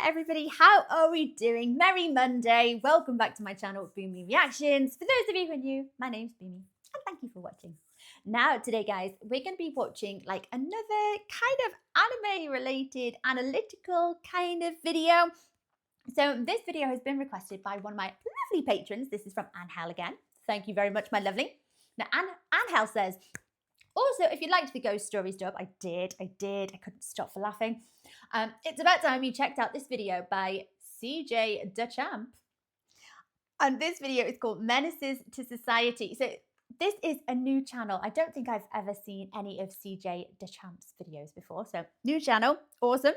everybody, how are we doing? Merry Monday. Welcome back to my channel, Boomy Reactions. For those of you who are new, my name's Boomy and thank you for watching. Now today guys, we're going to be watching like another kind of anime related analytical kind of video. So this video has been requested by one of my lovely patrons. This is from Angel again. Thank you very much, my lovely. Now Angel says, also, if you'd like the Ghost Stories dub, I did. I couldn't stop for laughing. It's about time you checked out this video by CJ the Champ. And this video is called Menaces to Society. So this is a new channel. I don't think I've ever seen any of CJ the Champ's videos before. So new channel, awesome.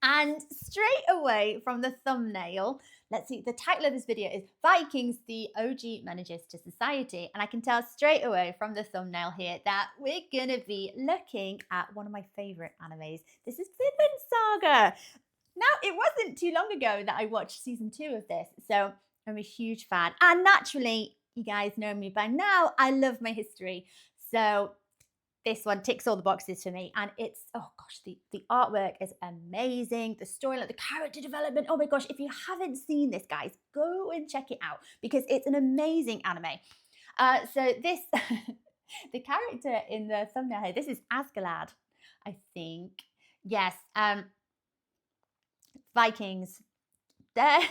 And straight away from the thumbnail, let's see, the title of this video is Vikings, the OG Menaces to Society. And I can tell straight away from the thumbnail here that we're going to be looking at one of my favorite animes. This is Vinland Saga. Now, it wasn't too long ago that I watched season 2 of this, so I'm a huge fan. And naturally, you guys know me by now, I love my history. So this one ticks all the boxes for me, and it's, oh gosh, the artwork is amazing. The story, like the character development, oh my gosh, if you haven't seen this, guys, go and check it out because it's an amazing anime. So this, the character in the thumbnail here, this is Askeladd, I think. Yes, Vikings. There.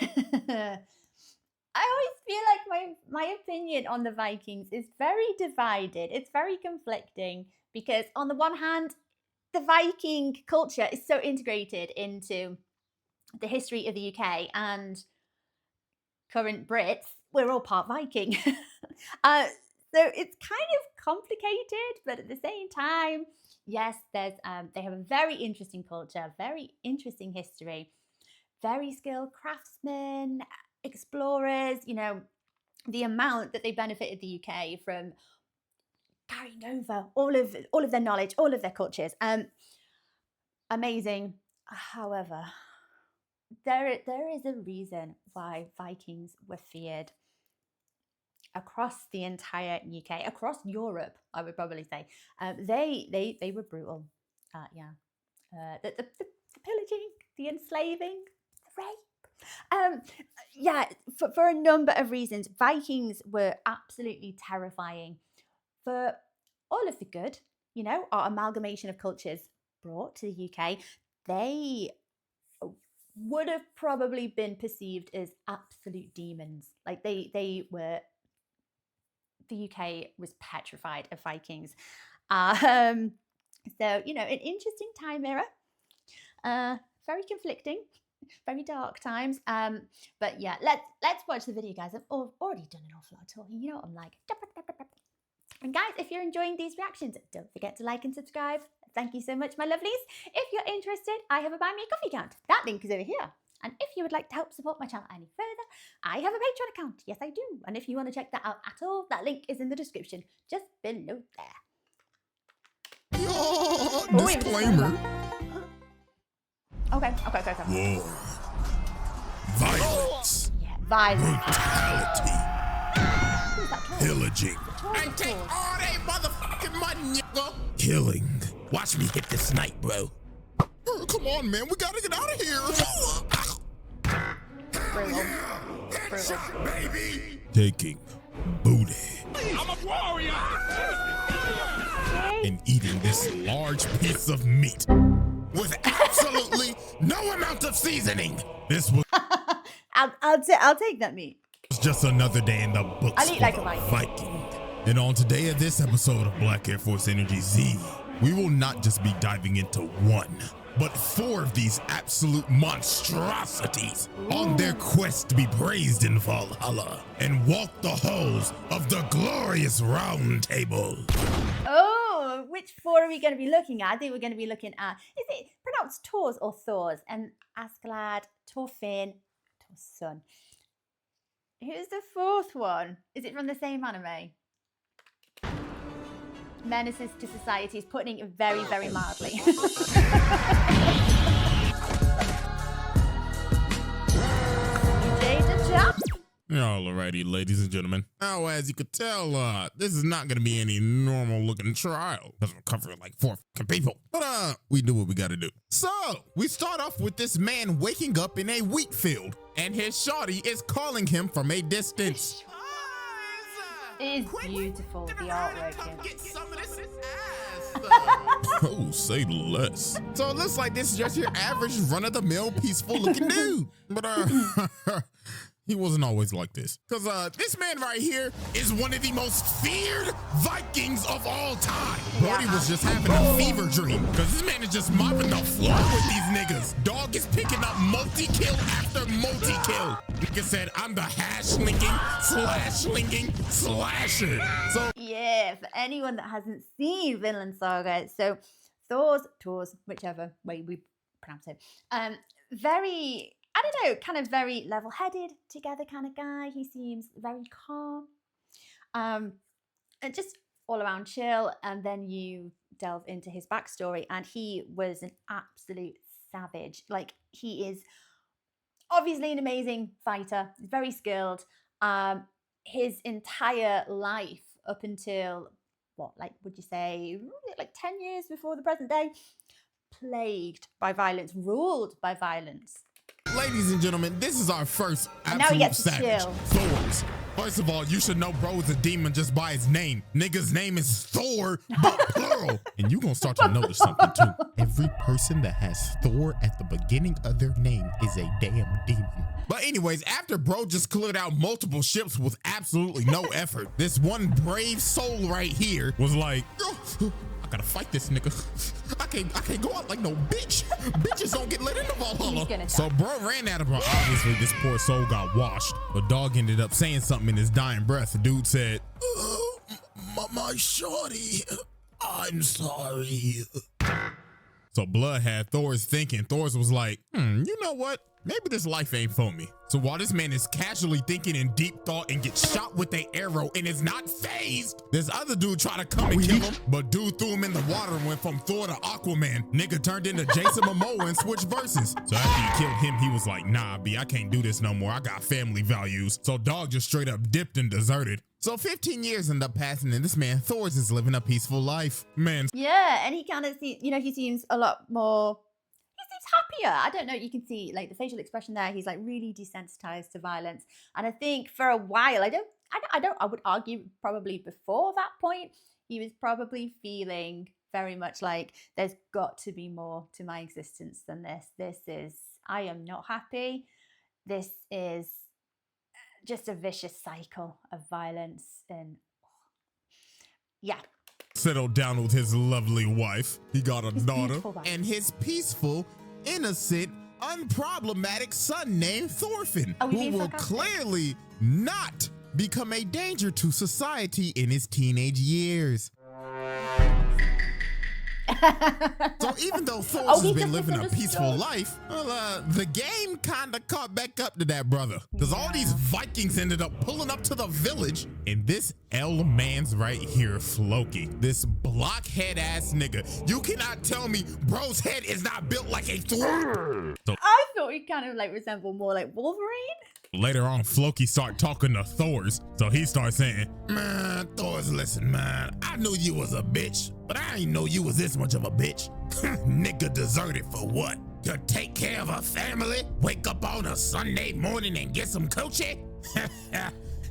I always feel like my opinion on the Vikings is very divided. It's very conflicting because on the one hand, the Viking culture is so integrated into the history of the UK and current Brits, we're all part Viking. So it's kind of complicated, but at the same time, yes, there's they have a very interesting culture, very interesting history, very skilled craftsmen, explorers, you know, the amount that they benefited the UK from carrying over all of their knowledge, all of their cultures. Amazing. However, there is a reason why Vikings were feared across the entire UK, across Europe, I would probably say. They were brutal. The pillaging, the enslaving, the rape. Yeah, for a number of reasons, Vikings were absolutely terrifying. For all of the good, you know, our amalgamation of cultures brought to the UK, they would have probably been perceived as absolute demons. Like they were, the UK was petrified of Vikings. So, you know, an interesting time era, very conflicting. Very dark times, but yeah, let's watch the video, guys. I've already done an awful lot of talking. You know what I'm like. And guys, if you're enjoying these reactions, don't forget to like and subscribe. Thank you so much, my lovelies. If you're interested, I have a Buy Me a Coffee account. That link is over here. And if you would like to help support my channel any further, I have a Patreon account. Yes, I do. And if you want to check that out at all, that link is in the description just below there. Disclaimer. Okay. War. Violence. Yeah, violence. Brutality. Pillaging. And take all that motherfucking money, nigga. Killing. Watch me hit this night, bro. Come on, man. We gotta get out of here. Brutal. Baby. Taking booty. I'm a warrior. And eating this large piece of meat with absolutely no amount of seasoning. This was I'll take that meat. just another day in the books I'll eat for like a the Viking. Viking. And on today of this episode of Black Air Force Energy Z, we will not just be diving into one, but 4 of these absolute monstrosities on their quest to be praised in Valhalla and walk the halls of the glorious Round Table. Oh, which 4 are we going to be looking at? I think we're going to be looking at, is it pronounced Thors or Thors? And Askeladd, Thorfinn, Thorson. Who's the 4th one? Is it from the same anime? Menaces to Society is putting it very, very mildly. Alrighty, ladies and gentlemen. Now, as you could tell, this is not gonna be any normal looking trial because we're covering like 4 fucking people. But we do what we gotta do. So we start off with this man waking up in a wheat field, and his shawty is calling him from a distance. It is beautiful, the artwork here. Get some of this Oh, say less. So it looks like this is just your average run-of-the-mill peaceful looking dude. But he wasn't always like this. Because this man right here is one of the most feared Vikings of all time. Brody was just having a fever dream. Because this man is just mopping the floor with these niggas. Dog is picking up multi-kill after multi-kill. Nigga said, I'm the hash-linking, slash-linking, slasher. So Yeah, for anyone that hasn't seen Vinland Saga, so Thors, whichever way we pronounce it, very, I don't know, kind of very level-headed together kind of guy. He seems very calm, and just all around chill. And then you delve into his backstory, and he was an absolute savage. Like, he is obviously an amazing fighter, very skilled. His entire life up until, what, like, would you say, like 10 years before the present day, plagued by violence, ruled by violence. ladies and gentlemen, this is our first And now he absolute gets to savage, chill. Thors. First of all, you should know bro is a demon just by his name. Nigga's name is Thor, but plural. And you gonna start to notice something too. Every person that has Thor at the beginning of their name is a damn demon. But anyways, after bro just cleared out multiple ships with absolutely no effort, this one brave soul right here was like, I gotta fight this nigga. I can't go out like no bitch. Bitches don't get let into Valhalla. So bro ran at him. Obviously, this poor soul got washed. But dog ended up saying something in his dying breath. The dude said, my shorty, I'm sorry. So blood had Thors thinking. Thors was like, you know what? Maybe this life ain't for me. So while this man is casually thinking in deep thought and gets shot with an arrow and is not phased, this other dude tried to come and kill him, but dude threw him in the water and went from Thor to Aquaman. Nigga turned into Jason Momoa and switched verses. So after he killed him, he was like, nah, B, I can't do this no more. I got family values. So dog just straight up dipped and deserted. So 15 years end up passing and this man Thors is living a peaceful life. Man. Yeah, and he kind of seems, he seems a lot more, he seems happier. I don't know, you can see like the facial expression there. He's like really desensitized to violence. And I think for a while, I would argue probably before that point, he was probably feeling very much like there's got to be more to my existence than this. I am not happy. This is just a vicious cycle of violence. And yeah. Settled down with his lovely wife. He got a daughter and his peaceful, innocent, unproblematic son named Thorfinn, who will clearly not become a danger to society in his teenage years. So even though Thors has been living a peaceful life, well, the game kind of caught back up to that brother. Because all these Vikings ended up pulling up to the village, and this L man's right here, Floki, this blockhead ass nigga. You cannot tell me bro's head is not built like a Thor. So I thought he kind of like resembled more like Wolverine. later on, Floki start talking to Thors. So he starts saying, man, Thors, listen, man, I knew you was a bitch, but I ain't know you was this much of a bitch. Nigga deserted for what? To take care of a family? Wake up on a Sunday morning and get some coochie?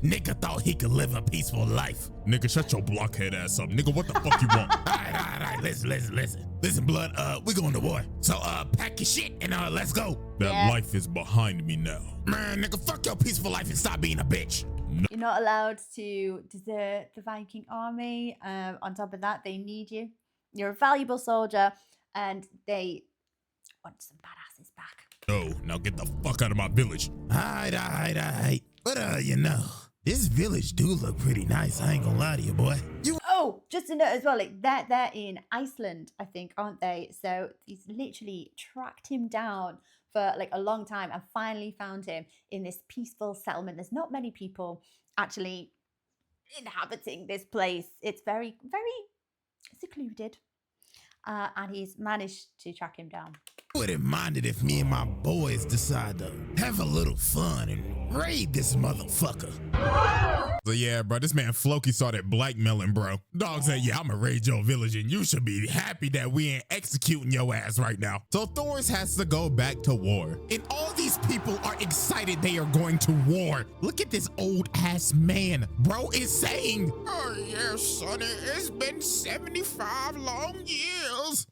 Nigga thought he could live a peaceful life. Nigga, shut your blockhead ass up. Nigga, what the fuck you want? All right, listen, blood, we going to war. So, pack your shit and, let's go. That life is behind me now. Man, nigga, fuck your peaceful life and stop being a bitch. No. You're not allowed to desert the Viking army. On top of that, they need you. You're a valuable soldier, and they want some badasses back. Oh, now get the fuck out of my village. All right. But, you know, this village do look pretty nice. I ain't gonna lie to you, boy. Oh, just a note as well, like they're in Iceland, I think, aren't they? So he's literally tracked him down for like a long time and finally found him in this peaceful settlement. There's not many people actually inhabiting this place. It's very, very secluded. and he's managed to track him down. Wouldn't mind it if me and my boys decide to have a little fun and raid this motherfucker. So yeah, bro, this man Floki started blackmailing, bro. Dog said, yeah, I'ma raid your village and you should be happy that we ain't executing your ass right now. So Thors has to go back to war. And all these people are excited they are going to war. Look at this old ass man. Bro is saying, Oh yeah, sonny, it's been 75 long years.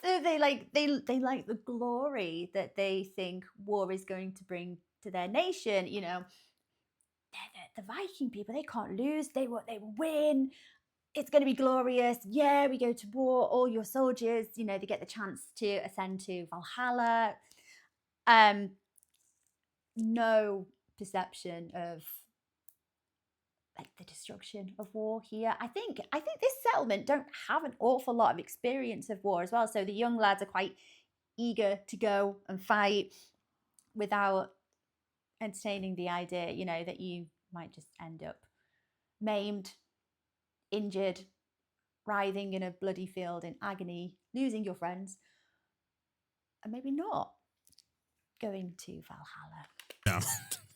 So they like the glory that they think war is going to bring to their nation. You know, the Viking people, they can't lose. They will win. It's going to be glorious. Yeah, we go to war. All your soldiers, you know, they get the chance to ascend to Valhalla. No perception of like the destruction of war here. I think this settlement don't have an awful lot of experience of war as well. So the young lads are quite eager to go and fight without entertaining the idea, you know, that you might just end up maimed, injured, writhing in a bloody field in agony, losing your friends, and maybe not going to Valhalla. no.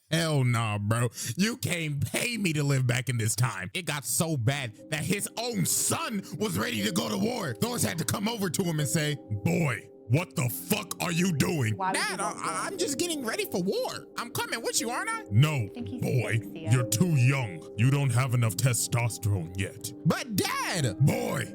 Hell nah, bro. You can't pay me to live back in this time. It got so bad that his own son was ready to go to war. Thors had to come over to him and say, boy, what the fuck are you doing? Dad, I'm just getting ready for war. I'm coming with you, aren't I? No, he's boy, 6, yeah. you're too young. You don't have enough testosterone yet. But Dad! Boy,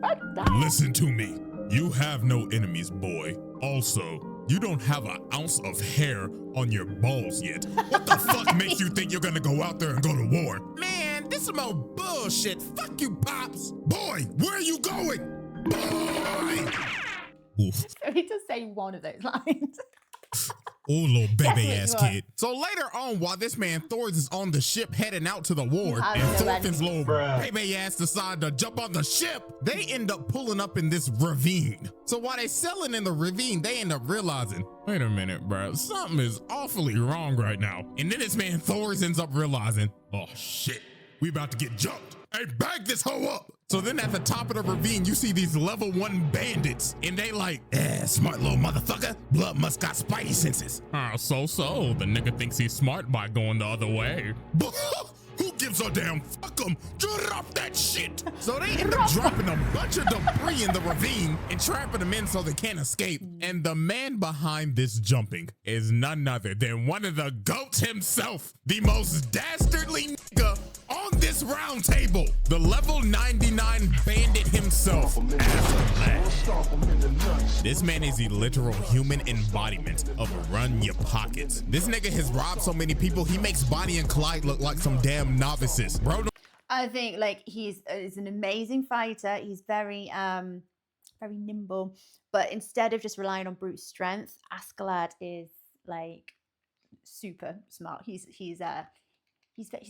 listen to me. You have no enemies, boy. Also, you don't have an ounce of hair on your balls yet. What the fuck makes you think you're gonna go out there and go to war? Man, this is more bullshit. Fuck you, Pops. Boy, where are you going? Boy! Oof. So he does say one of those lines. Oh, little baby Definitely ass not. kid. So later on, while this man Thors is on the ship heading out to the war, has and no Thorfinn's little Bruh. baby ass decide to jump on the ship, they end up pulling up in this ravine. So while they selling in the ravine, they end up realizing, wait a minute, bro, something is awfully wrong right now. And then this man Thors ends up realizing, oh shit, we about to get jumped. Hey, bag this hoe up. So then at the top of the ravine, you see these level 1 bandits, and they like, smart little motherfucker. Blood must got spidey senses. So the nigga thinks he's smart by going the other way. Who gives a damn? Fuck them. Drop that shit. So they end up dropping a bunch of debris in the ravine and trapping them in so they can't escape. And the man behind this jumping is none other than one of the goats himself, the most dastardly nigga on this round table, the level 99 bandit himself, Askeladd. This man is the literal human embodiment of run your pockets. This nigga has robbed so many people, he makes Bonnie and Clyde look like some damn novices. Bro, I think like he's an amazing fighter. He's very very nimble, but instead of just relying on brute strength, Askeladd is like super smart. He's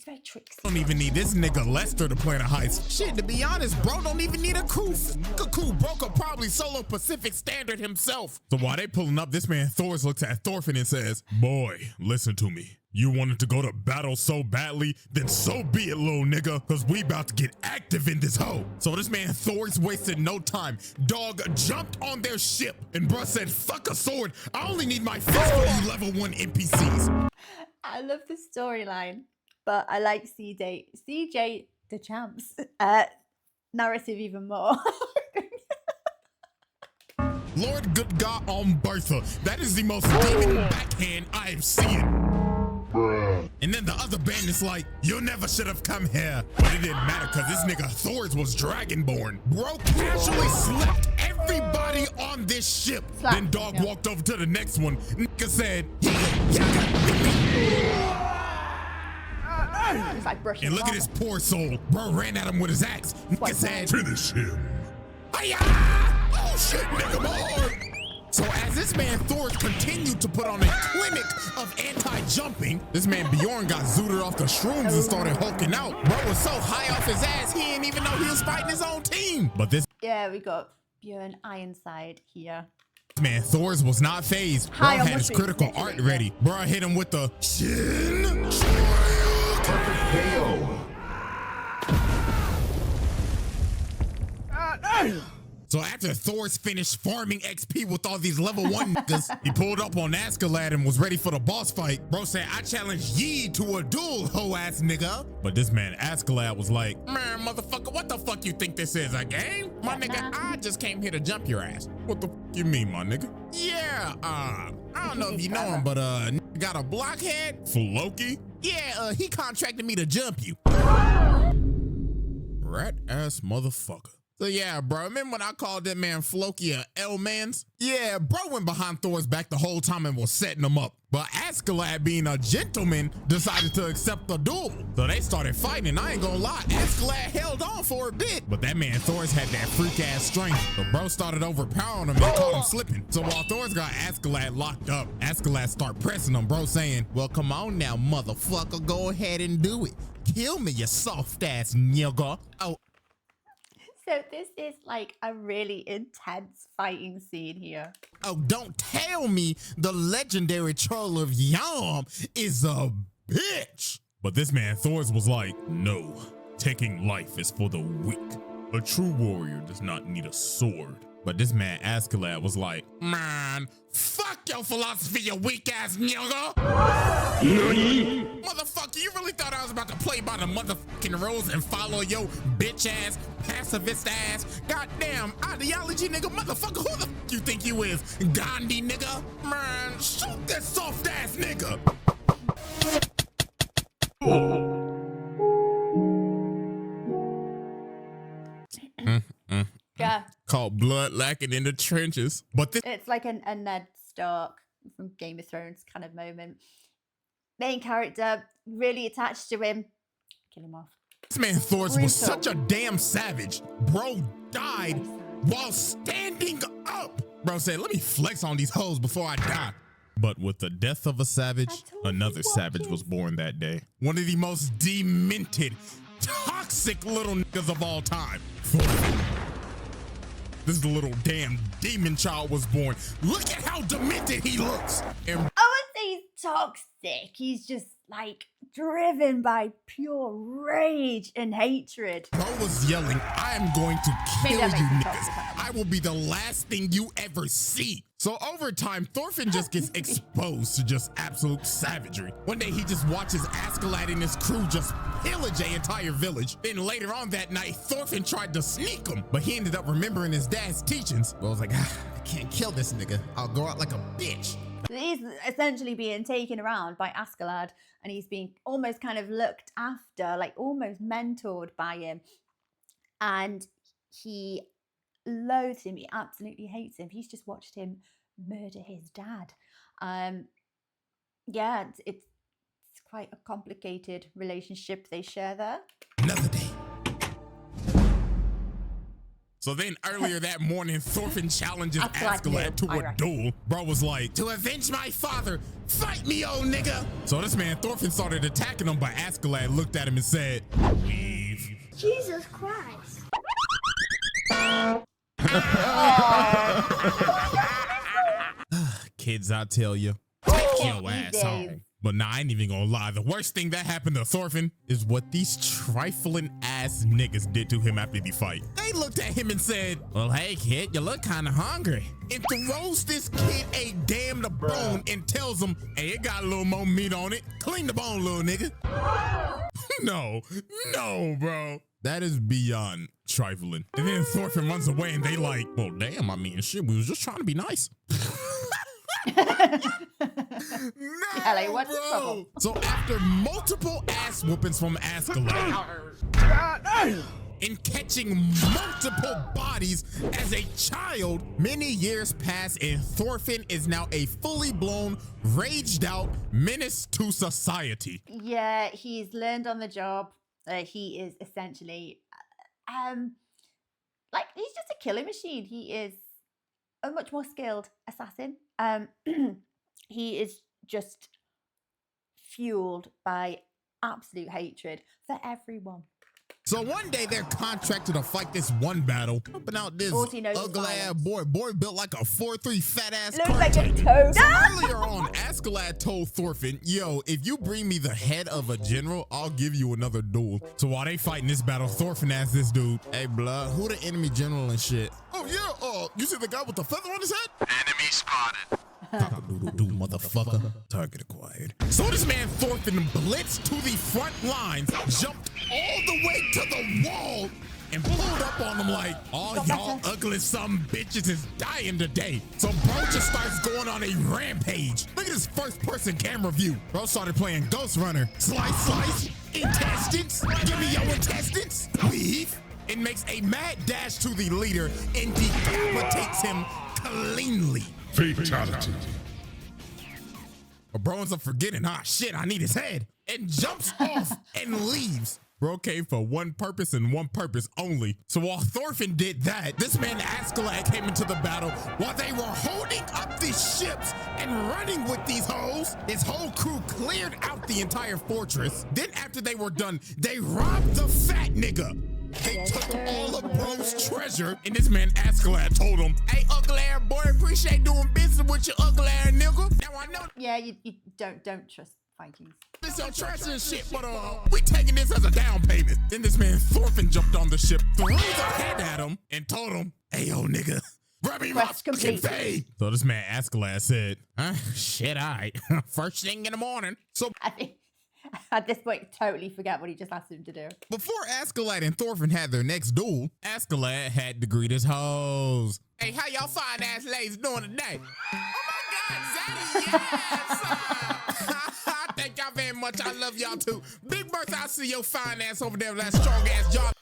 very tricksy. don't even need this nigga Lester to plan a heist. Shit, to be honest, bro don't even need a crew. Cool bro could probably solo Pacific Standard himself. So while they pulling up, this man Thors looks at Thorfinn and says, boy, listen to me. You wanted to go to battle so badly, then so be it, little nigga, because we about to get active in this hoe. So this man Thors wasted no time. Dog jumped on their ship, and bruh said, fuck a sword. I only need my fist for you level 1 NPCs. I love the storyline, but I like CJ the Champ's narrative even more. Lord good God on Bertha, that is the most demon backhand I have seen. And then the other bandit's like, you never should have come here. But it didn't matter because this nigga Thors was Dragonborn. Bro casually slapped everybody on this ship. Then dog walked over to the next one. Nigga said, It's like brushing and look at him his off. poor soul. Bro ran at him with his axe. Nigga said, finish him. Hi-ya! Oh shit, nigga more! So as this man Thors continued to put on a clinic of anti-jumping, this man Bjorn got zooted off the shrooms and started hulking out. Bro was so high off his ass, he didn't even know he was fighting his own team. But this Yeah, we got Bjorn Ironside here. man Thors was not phased. Bro High on had his mushrooms, critical literally, art ready. Bro hit him with the chin. So after Thors finished farming XP with all these level 1 niggas, he pulled up on Askeladd and was ready for the boss fight. Bro said, I challenge ye to a duel, hoe ass nigga. But this man Askeladd was like, man, motherfucker, what the fuck you think this is, a game? My nigga, I just came here to jump your ass. What the fuck you mean, my nigga? Yeah, I don't know if you know him, but got a blockhead? Floki? Yeah, he contracted me to jump you. Rat ass motherfucker. So yeah, bro, remember when I called that man Floki a L-mans? Yeah, bro went behind Thor's back the whole time and was setting him up. But Askeladd, being a gentleman, decided to accept the duel. So they started fighting, and I ain't gonna lie, Askeladd held on for a bit. But that man Thors had that freak-ass strength. The bro started overpowering him and caught him slipping. So while Thors got Askeladd locked up, Askeladd started pressing him, bro saying, well, come on now, motherfucker, go ahead and do it. Kill me, you soft-ass nigga. Oh. So this is like a really intense fighting scene here. Oh, don't tell me the legendary troll of Yam is a bitch. But this man Thors was like, no, taking life is for the weak. A true warrior does not need a sword. But this man Askeladd was like, man, fuck your philosophy, you weak ass nigga. Nani? Motherfucker, you really thought I was about to play by the motherfucking rules and follow your bitch ass, pacifist ass, goddamn ideology nigga, motherfucker, who the fuck you think you is? Gandhi nigga? Man, shoot that soft ass nigga. Yeah. Called blood lacking in the trenches. But this It's like a Ned Stark from Game of Thrones kind of moment. Main character, really attached to him. Kill him off. man Thors was such a damn savage. Bro died while standing up. Bro said, let me flex on these hoes before I die. But with the death of a savage, another savage was born that day. One of the most demented, toxic little niggas of all time. This little damn demon child was born. Look at how demented he looks. And I would say he's toxic. He's just like driven by pure rage and hatred. bro was yelling, I am going to kill that you makes him niggas. toxic. I will be the last thing you ever see. So over time, Thorfinn just gets exposed to just absolute savagery. One day he just watches Askeladd and his crew just pillage an entire village. Then later on that night, Thorfinn tried to sneak him, but he ended up remembering his dad's teachings. Well, I was like, I can't kill this nigga. I'll go out like a bitch. He's essentially being taken around by Askeladd, and he's being almost kind of looked after, like almost mentored by him. And he loathes him. He absolutely hates him. He's just watched him murder his dad. Yeah, it's quite a complicated relationship they share there. Another day. So then earlier that morning, Thorfinn challenges Askeladd to a duel. Bro was like, to avenge my father, fight me, old nigga. So this man Thorfinn started attacking him, but Askeladd looked at him and said, leave. Jesus Christ. Kids, I tell you, take your ass home. But nah, I ain't even gonna lie. The worst thing that happened to Thorfinn is what these trifling ass niggas did to him after the fight. They looked at him and said, well, hey kid, you look kind of hungry. And throws this kid a damn bone and tells him, hey, it got a little more meat on it. Clean the bone, little nigga. No, bro. That is beyond trifling. And then Thorfinn runs away and they like, well, damn, I mean, shit, we was just trying to be nice. No, LA, what's the trouble? So after multiple ass whoopings from Askeladd and catching multiple bodies as a child, many years pass and Thorfinn is now a fully blown, raged out menace to society. Yeah, he's learned on the job. He is essentially, like, he's just a killing machine. He is a much more skilled assassin. He is just fueled by absolute hatred for everyone. So one day they're contracted to fight this one battle, pumping out this All he knows is ugly ass violence. boy built like a 4'3" fat ass Looks like a cartoon. toad. So earlier on, Askeladd told Thorfinn, yo, if you bring me the head of a general, I'll give you another duel. So while they fighting this battle, Thorfinn asked this dude, hey blood, who the enemy general and shit? Oh yeah, you see the guy with the feather on his head? Enemy spotted. Cock-a-doodle-doo, motherfucker. Target acquired. So this man Thorfinn blitzed to the front lines, jumped all the way to the wall, and pulled up on them like, all y'all ugly some bitches is dying today. So bro just starts going on a rampage. Look at this first person camera view. Bro started playing Ghost Runner. Slice, intestines. Give me your intestines. Weave. It makes a mad dash to the leader and decapitates him cleanly. Fatality. But bro ends up forgetting, shit, I need his head, and jumps off and leaves. Bro came for one purpose and one purpose only. So while Thorfinn did that, this man Askeladd came into the battle while they were holding up these ships and running with these hoes. His whole crew cleared out the entire fortress. Then after they were done, they robbed the fat nigga. They took all of bro's treasure, and this man Askeladd told him, hey, ugly ass boy, appreciate doing business with your ugly ass nigga. Now I know Yeah, you don't trust Vikings. this your treasure and shit, but we taking this as a down payment. Then this man Thorfinn jumped on the ship, threw the head at him, and told him, hey, yo, nigga, grab me my Quest fucking complete. fade. So this man Askeladd said, shit, all right. First thing in the morning. So I think at this point, totally forget what he just asked him to do. before Askeladd and Thorfinn had their next duel, Askeladd had to greet his hoes. Hey, how y'all fine ass ladies doing today? Oh my God, Zaddy, yes! Thank y'all very much. I love y'all too. Big Bertha, I see your fine ass over there with that strong ass jaw.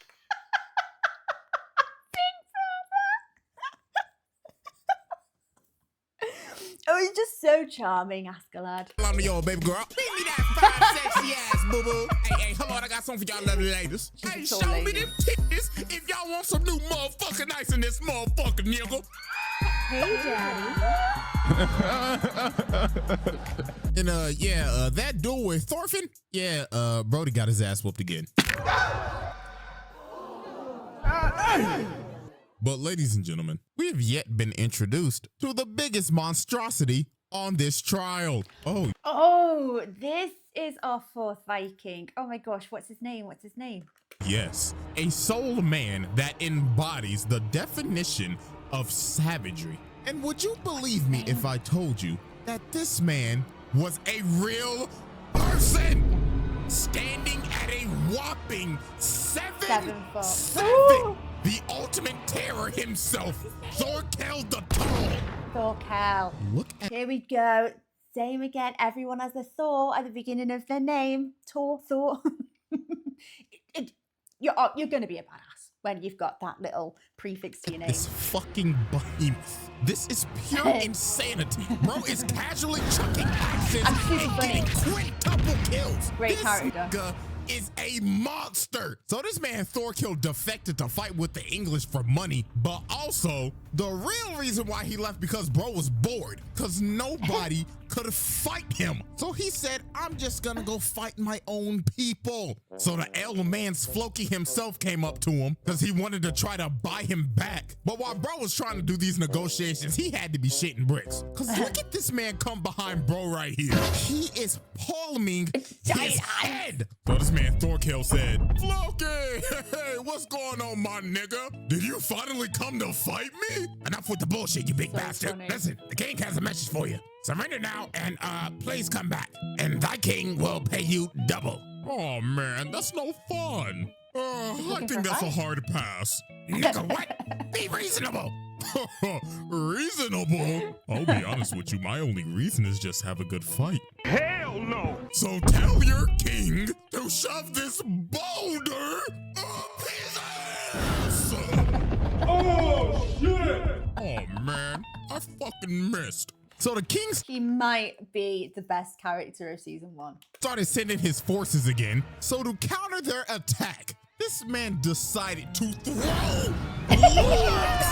Oh, he's just so charming, Askeladd. I'm the old baby girl. Leave me that fine, sexy ass boo boo. Hey, hold on, I got something for y'all lovely ladies. She's a Hey, tall show lady. me them titties if y'all want some new motherfucking ice in this motherfucking nigga. Hey, Daddy. And that duel with Thorfinn, Brody got his ass whooped again. But ladies and gentlemen, we have yet been introduced to the biggest monstrosity on this trial. Oh, this is our fourth Viking. Oh my gosh, what's his name? What's his name? Yes, a soul man that embodies the definition of savagery. And would you believe me if I told you that this man was a real person? Standing at a whopping 7 foot. 7. The ultimate terror himself, Thorkell the Tall. Thorkell. Look at Here we go. Same again. Everyone has a Thor at the beginning of their name. Thor. You're going to be a badass when you've got that little prefix to your name. this fucking behemoth. This is pure insanity. Bro is casually chucking axes I'm super and funny. getting quintuple kills. Great this character. nigga is a monster. So this man Thorkell defected to fight with the English for money, but also the real reason why he left because bro was bored, because nobody could fight him. So he said, I'm just gonna go fight my own people. So the L man's Floki himself came up to him because he wanted to try to buy him back. But while bro was trying to do these negotiations, he had to be shitting bricks. Because look at this man come behind bro right here. He is palming his head. So this man Thorkell said, Floki, hey, what's going on, my nigga? Did you finally come to fight me? Enough with the bullshit, you big So bastard. funny. Listen, the king has a message for you. Surrender now and please come back. And thy king will pay you double. Oh man, that's no fun. I looking think for that's a fight? hard pass. Nigga, what? Be reasonable. Reasonable? I'll be honest with you, my only reason is just have a good fight. Hell no! So tell your king to shove this boulder up his ass! Oh shit! Oh man, I fucking missed. So the king He might be the best character of season 1. started sending his forces again. So to counter their attack, this man decided to throw logs.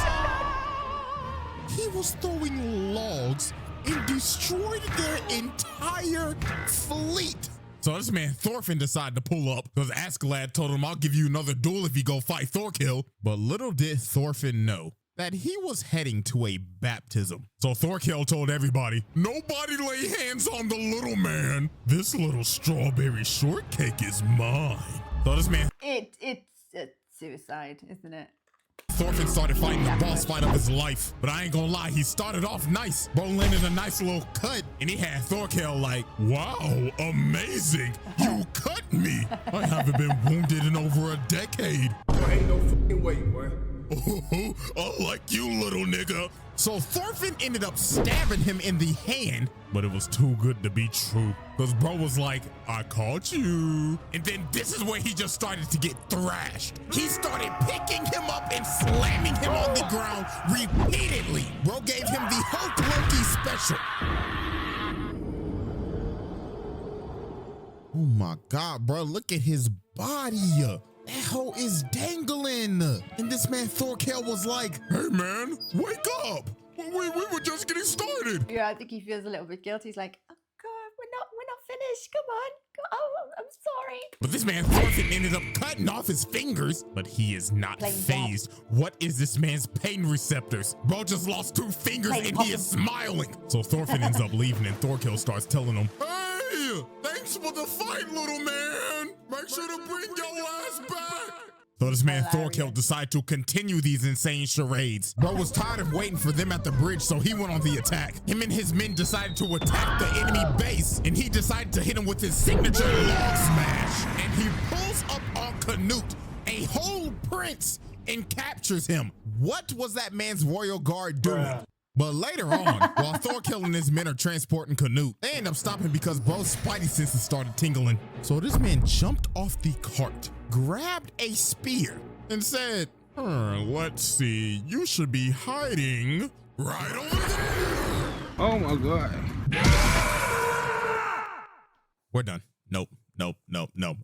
He was throwing logs and destroyed their entire fleet. So So this man Thorfinn decided to pull up because Askeladd told him, I'll give you another duel if you go fight Thorkell. But little did Thorfinn know that he was heading to a baptism. So Thorkell told everybody, nobody lay hands on the little man. This little strawberry shortcake is mine. So this man... It's suicide, isn't it? Thorfinn started fighting the boss fight of his life. But I ain't gonna lie, he started off nice. Bro landed a nice little cut, and he had Thorkell like, wow, amazing. You cut me. I haven't been wounded in over a decade. Boy, ain't no fucking way, boy. Oh, I like you, little nigga. So Thorfinn ended up stabbing him in the hand, but it was too good to be true. Because bro was like, I caught you. And then this is where he just started to get thrashed. He started picking him up and slamming him on the ground repeatedly. Bro gave him the Hulk Loki special. Oh my God, bro, look at his body. That hoe is dangling. And this man Thorkell was like, hey man, wake up. We were just getting started. Yeah, I think he feels a little bit guilty. He's like, oh God, we're not finished. Come on. Oh, I'm sorry. But this man Thorfinn ended up cutting off his fingers, but he is not Playing phased. What is this man's pain receptors? Bro just lost 2 fingers Playing and he is smiling. So Thorfinn ends up leaving and Thorkell starts telling him, hey, thanks for the fight, little man. Make sure to bring your ass back. So this man Thorkell decided to continue these insane charades. Bro was tired of waiting for them at the bridge, so he went on the attack. Him and his men decided to attack the enemy base, and he decided to hit him with his signature log smash. And he pulls up on Canute, a whole prince, and captures him. What was that man's royal guard doing? But later on, while Thorkell and his men are transporting Canute, they end up stopping because bro's spidey senses started tingling. So this man jumped off the cart, grabbed a spear, and said, let's see, you should be hiding right over there. Oh my God. We're done. Nope.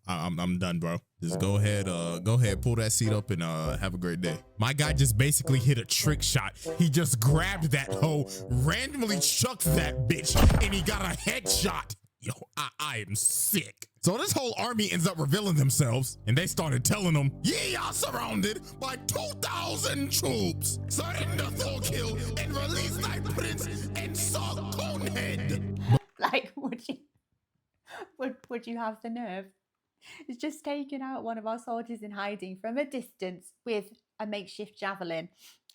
I'm done, bro. Just go ahead, pull that seat up and have a great day. My guy just basically hit a trick shot. He just grabbed that hoe, randomly chucked that bitch, and he got a headshot. Yo, I am sick. So this whole army ends up revealing themselves, and they started telling them, ye are surrounded by 2,000 troops. Surrender Thorkell and release thy prince and suck Conehead. Like, would you have the nerve? It's just taken out one of our soldiers in hiding from a distance with a makeshift javelin,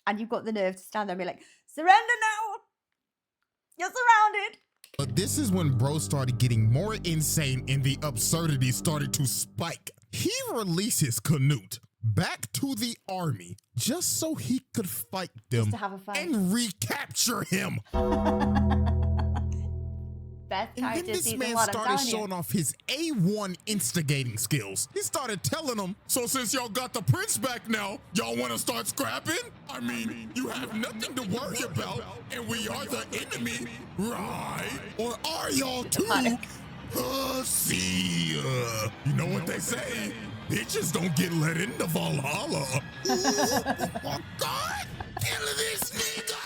and you've got the nerve to stand there and be like, surrender now! You're surrounded! But this is when bro started getting more insane and the absurdity started to spike. He releases Canute back to the army just so he could fight them Just to have a fight. and recapture him. Best And then character this season man 1, I'm started telling you. showing off his A1 instigating skills. He started telling them, so since y'all got the prince back now, y'all want to start scrapping? I mean, you have nothing to worry about, and we are the enemy, right? Or are y'all too pussy? You know what they say? Bitches don't get let into Valhalla. Oh my God! Kill this nigga!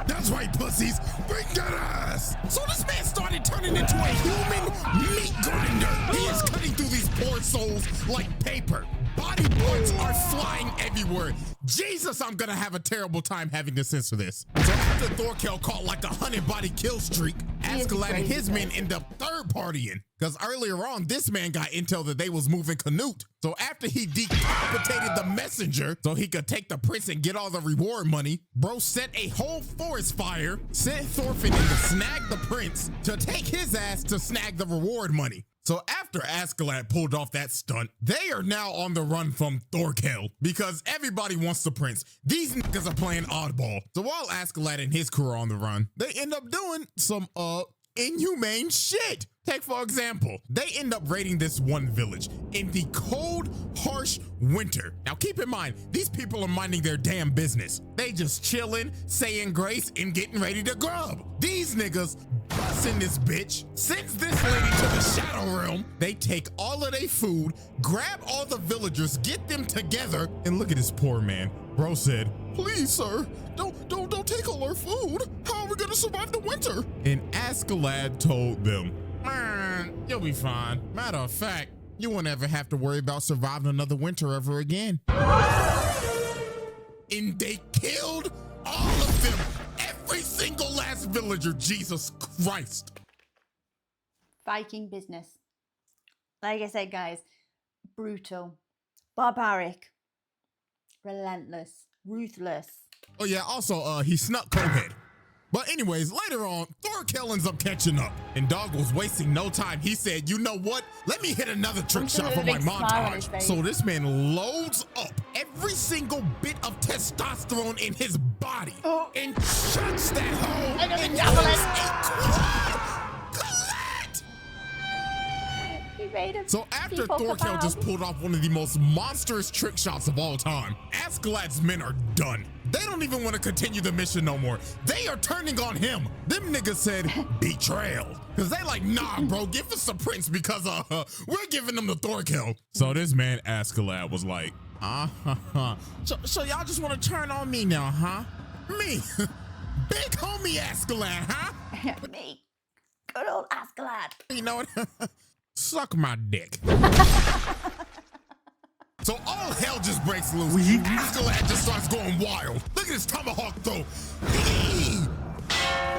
That's right, pussies. Bring that ass. So this man started turning into a human meat grinder. He is cutting through these poor souls like paper. Body parts are flying everywhere. Jesus, I'm gonna have a terrible time having to censor this. So after Thorkell caught like a 100-body kill streak, Askeladd and his men end up third partying. Because earlier on, this man got intel that they was moving Canute. So after he decapitated the messenger so he could take the prince and get all the reward money, bro set a whole forest fire, sent Thorfinn in to snag the prince to take his ass to snag the reward money. So after Askeladd pulled off that stunt, they are now on the run from Thorkell because everybody wants the prince. These niggas are playing oddball. So while Askeladd and his crew are on the run, they end up doing some inhumane shit. Take for example, they end up raiding this one village in the cold, harsh winter. Now keep in mind, these people are minding their damn business. They just chilling, saying grace, and getting ready to grub. These niggas busting this bitch, sends this lady to the Shadow Realm. They take all of their food, grab all the villagers, get them together, and look at this poor man. Bro said, please, sir, don't take all our food. How are we gonna survive the winter? And Askeladd told them, You'll be fine. Matter of fact, you won't ever have to worry about surviving another winter ever again. And they killed all of them. Every single last villager. Jesus Christ. Viking business. Like I said, guys, brutal, barbaric, relentless, ruthless. Oh yeah, also, he snuck Conehead. But anyways, later on, Thorkell ends up catching up. And Dog was wasting no time. He said, you know what? Let me hit another trick shot for my montage. So this man loads up every single bit of testosterone in his body and chucks that hole and uses a quad. He made him. So after Thorkell just pulled off one of the most monstrous trick shots of all time, Askeladd's men are done. They don't even want to continue the mission no more. They are turning on him. Them niggas said betrayal. Cause they like, nah, bro, give us a prince because we're giving them the Thorkell. So this man Askeladd was like, so y'all just want to turn on me now, huh? Me, big homie Askeladd, huh? Me, good old Askeladd. You know what? Suck my dick. So all hell just breaks loose. Askeladd just starts going wild. Look at this tomahawk throw.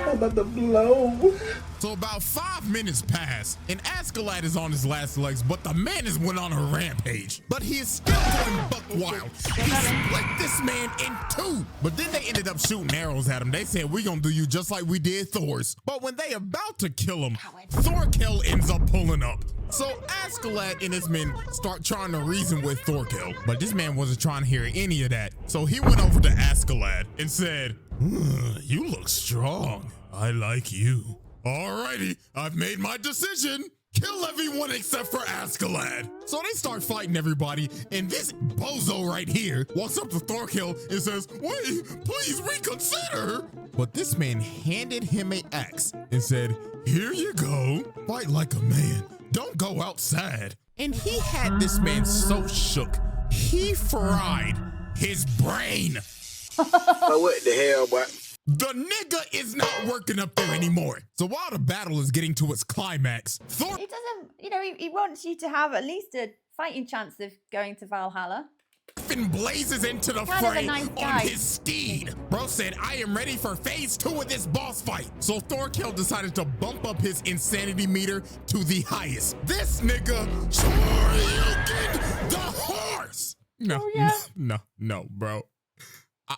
I'm about to blow. So about 5 minutes pass, and Askeladd is on his last legs, but the man has went on a rampage. But he is still going buck wild. He split this man in two. But then they ended up shooting arrows at him. They said, we gonna do you just like we did Thors. But when they about to kill him, Thorkell ends up pulling up. So Askeladd and his men start trying to reason with Thorkell, but this man wasn't trying to hear any of that. So he went over to Askeladd and said, you look strong. I like you. Alrighty, I've made my decision. Kill everyone except for Askeladd. So they start fighting everybody, and this bozo right here walks up to Thorkell and says, wait, please reconsider. But this man handed him an axe and said, here you go. Fight like a man. Don't go outside. And he had this man so shook, he fried his brain. But what the hell, boy? The nigga is not working up there anymore. So while the battle is getting to its climax, He doesn't, he wants you to have at least a fighting chance of going to Valhalla. Thorfinn blazes into the Kind of a fray nice on guy. his steed. Bro said, I am ready for phase 2 of this boss fight. So Thorkell decided to bump up his insanity meter to the highest. This nigga, Shoryuken the horse. No, bro.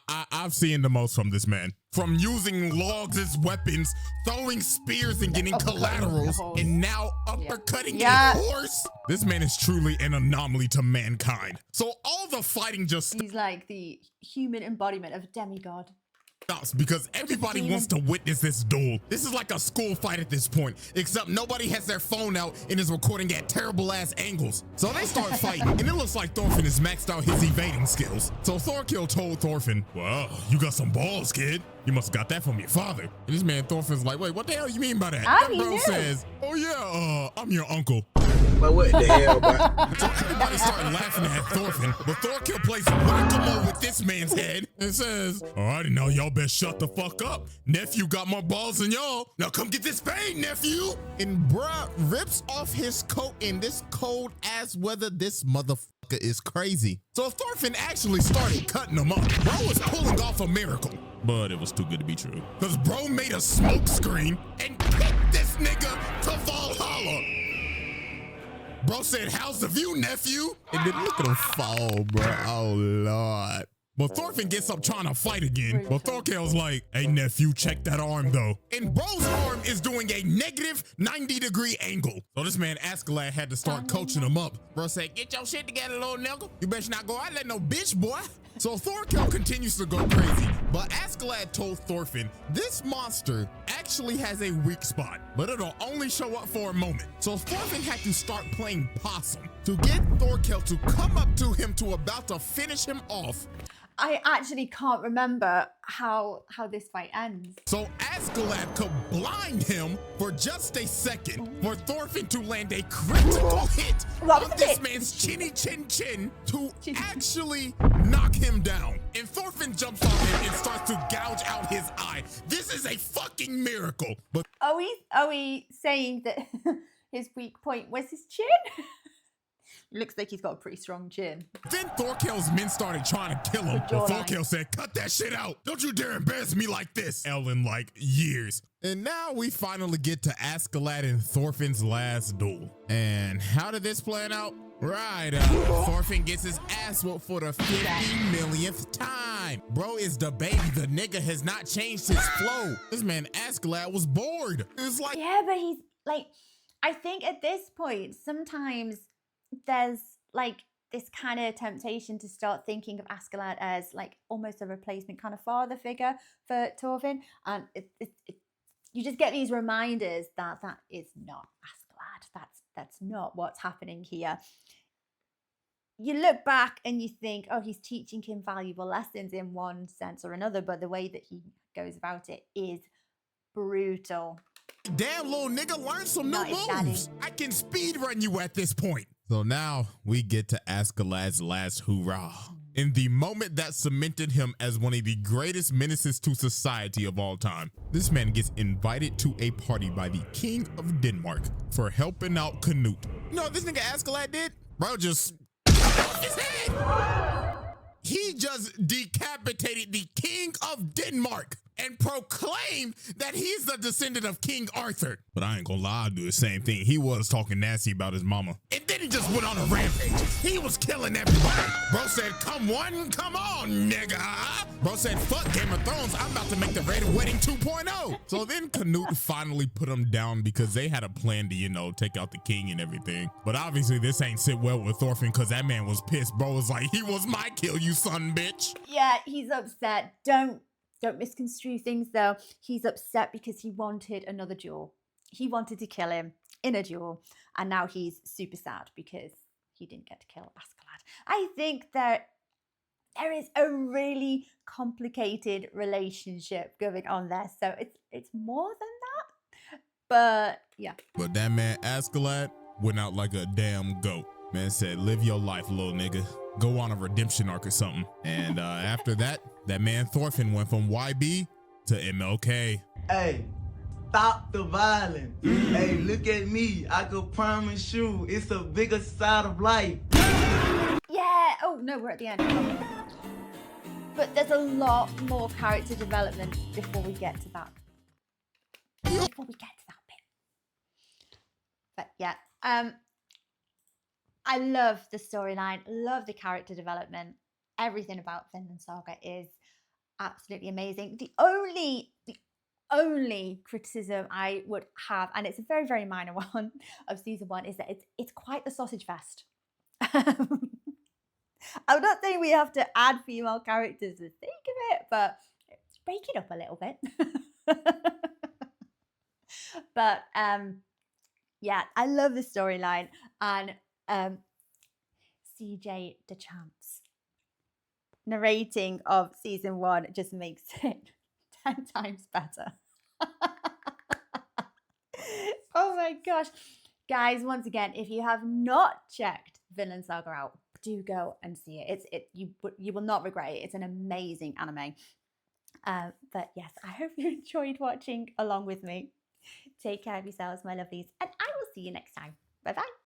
I've seen the most from this man. From using logs as weapons, throwing spears and getting collaterals, and now uppercutting a horse. This man is truly an anomaly to mankind. So all the fighting just He's like the human embodiment of a demigod. stops because everybody wants to witness this duel. This is like a school fight at this point, except nobody has their phone out and is recording at terrible ass angles. So they start fighting, and it looks like Thorfinn has maxed out his evading skills. So Thorkell told Thorfinn, wow, you got some balls, kid. You must have got that from your father. And this man Thorfinn's like, wait, what the hell you mean by that? And bro says, oh yeah, I'm your uncle. But what the hell, boy? So everybody started laughing at Thorfinn, but Thorkell plays whack-a-mole with this man's head and says, alrighty, now y'all better shut the fuck up. Nephew got more balls than y'all. Now come get this spade, nephew. And bruh rips off his coat in this cold ass weather. This motherfucker is crazy. So Thorfinn actually started cutting him up. Bro was pulling off a miracle, but it was too good to be true. Cause bro made a smoke screen and kicked this nigga to Valhalla. Bro said, how's the view, nephew? And then look at him fall, bro. Oh, Lord. But Thorfinn gets up trying to fight again. But Thorkell's like, hey, nephew, check that arm, though. And bro's arm is doing a negative 90-degree angle. So this man Askeladd had to start coaching him up. Bro said, get your shit together, little nigga. You better not go out like no bitch, boy. So Thorkell continues to go crazy, but Askeladd told Thorfinn, this monster actually has a weak spot, but it'll only show up for a moment. So Thorfinn had to start playing possum to get Thorkell to come up to him to about to finish him off. I actually can't remember how this fight ends. So Askeladd could blind him for just a second for Thorfinn to land a critical hit on this man's chinny chin chin to actually knock him down. And Thorfinn jumps on him and starts to gouge out his eye. This is a fucking miracle. But Are we saying that his weak point was his chin. Looks like he's got a pretty strong chin. Then Thorkell's men started trying to kill him, Good but jawline. Thorkell said, cut that shit out. Don't you dare embarrass me like this. In like years. And now we finally get to Askeladd and Thorfinn's last duel. And how did this plan out? Right, Thorfinn gets his ass whooped for the 50 millionth time. Bro is the baby. The nigga has not changed his flow. This man Askeladd was bored. It's like, Yeah, but he's like, I think at this point, sometimes there's like this kind of temptation to start thinking of Askeladd as like almost a replacement kind of father figure for Thorfinn. And you just get these reminders that that is not Askeladd. That's not what's happening here. You look back and you think, oh, he's teaching him valuable lessons in one sense or another, but the way that he goes about it is brutal. damn, little nigga, learn some new Not his daddy. moves. I can speed run you at this point. So now we get to Askeladd's last hoorah. In the moment that cemented him as one of the greatest menaces to society of all time, this man gets invited to a party by the King of Denmark for helping out Canute. You know what this nigga Askeladd did? Bro just his head. He just decapitated the King of Denmark and proclaimed that he's the descendant of King Arthur. But I ain't gonna lie, I'll do the same thing. He was talking nasty about his mama. And then he just went on a rampage. He was killing everybody. Bro said, come one, come on, nigga. Bro said, fuck Game of Thrones. I'm about to make the Red Wedding 2.0. So then Canute finally put him down because they had a plan to, you know, take out the king and everything. But obviously this ain't sit well with Thorfinn because that man was pissed. Bro was like, he was my kill, you son bitch. Yeah, he's upset. Don't misconstrue things though. He's upset because he wanted another duel. He wanted to kill him in a duel, and now he's super sad because he didn't get to kill Askeladd. I think that there is a really complicated relationship going on there, so it's more than that. But yeah. But that man Askeladd went out like a damn goat. Man said, live your life, little nigga. Go on a redemption arc or something. And after that, that man Thorfinn went from YB to MLK. Hey, stop the violence. Hey, look at me. I could promise you it's a bigger side of life. Yeah. Oh no, we're at the end. But there's a lot more character development before we get to that. Bit. But yeah, I love the storyline, love the character development. Everything about Vinland Saga is absolutely amazing. The only criticism I would have, and it's a very, very minor one of season 1, is that it's quite the sausage fest. I'm not saying we have to add female characters for the sake of it, but break it up a little bit. But yeah, I love the storyline, and CJ DeChamps narrating of season 1 just makes it 10 times better. Oh my gosh. Guys, once again, if you have not checked Vinland Saga out, do go and see it. You will not regret it. It's an amazing anime. But yes, I hope you enjoyed watching along with me. Take care of yourselves, my lovelies, and I will see you next time. Bye bye.